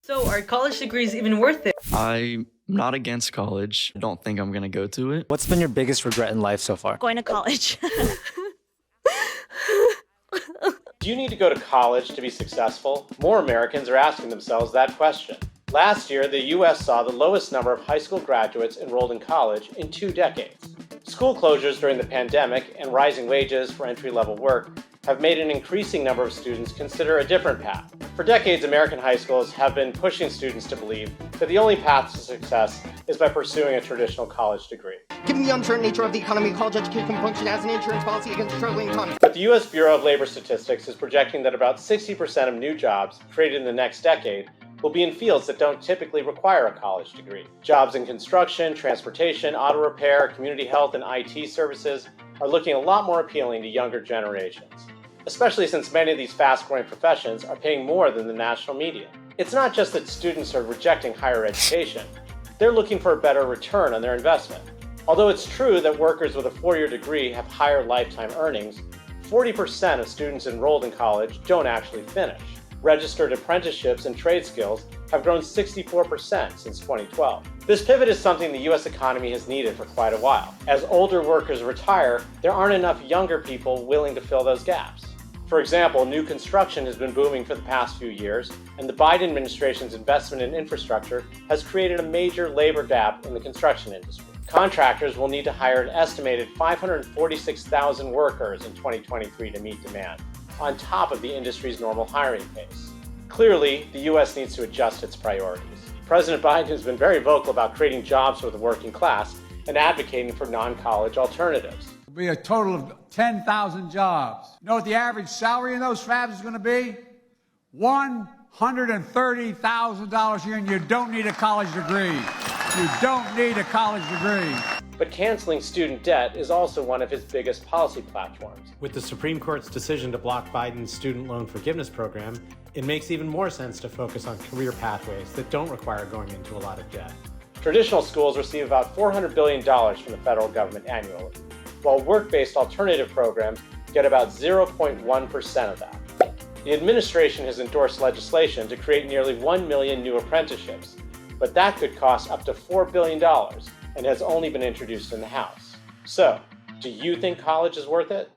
So are college degrees even worth it? I'm not against college. I don't think I'm gonna go to it. What's been your biggest regret in life so far? Going to college. Do you need to go to college to be successful? More Americans are asking themselves that question. Last year, the U.S. saw the lowest number of high school graduates enrolled in college in 2 decades. School closures during the pandemic and rising wages for entry-level work have made an increasing number of students consider a different path. For decades, American high schools have been pushing students to believe that the only path to success is by pursuing a traditional college degree. Given the uncertain nature of the economy, college education can function as an insurance policy against a struggling economy. But the U.S. Bureau of Labor Statistics is projecting that about 60% of new jobs created in the next decade will be in fields that don't typically require a college degree. Jobs in construction, transportation, auto repair, community health, and IT services are looking a lot more appealing to younger generations, especially since many of these fast-growing professions are paying more than the national median. It's not just that students are rejecting higher education, they're looking for a better return on their investment. Although it's true that workers with a 4-year degree have higher lifetime earnings, 40% of students enrolled in college don't actually finish. Registered apprenticeships and trade skills have grown 64% since 2012. This pivot is something the U.S. economy has needed for quite a while. As older workers retire, there aren't enough younger people willing to fill those gaps. For example, new construction has been booming for the past few years, and the Biden administration's investment in infrastructure has created a major labor gap in the construction industry. Contractors will need to hire an estimated 546,000 workers in 2023 to meet demand, on top of the industry's normal hiring pace. Clearly, the U.S. needs to adjust its priorities. President Biden has been very vocal about creating jobs for the working class and advocating for non-college alternatives. It'll be a total of 10,000 jobs. You know what the average salary in those fabs is going to be? $130,000 a year, and you don't need a college degree. You don't need a college degree. But canceling student debt is also one of his biggest policy platforms. With the Supreme Court's decision to block Biden's student loan forgiveness program, it makes even more sense to focus on career pathways that don't require going into a lot of debt. Traditional schools receive about $400 billion from the federal government annually, while work-based alternative programs get about 0.1% of that. The administration has endorsed legislation to create nearly 1 million new apprenticeships, but that could cost up to $4 billion and has only been introduced in the House. So, do you think college is worth it?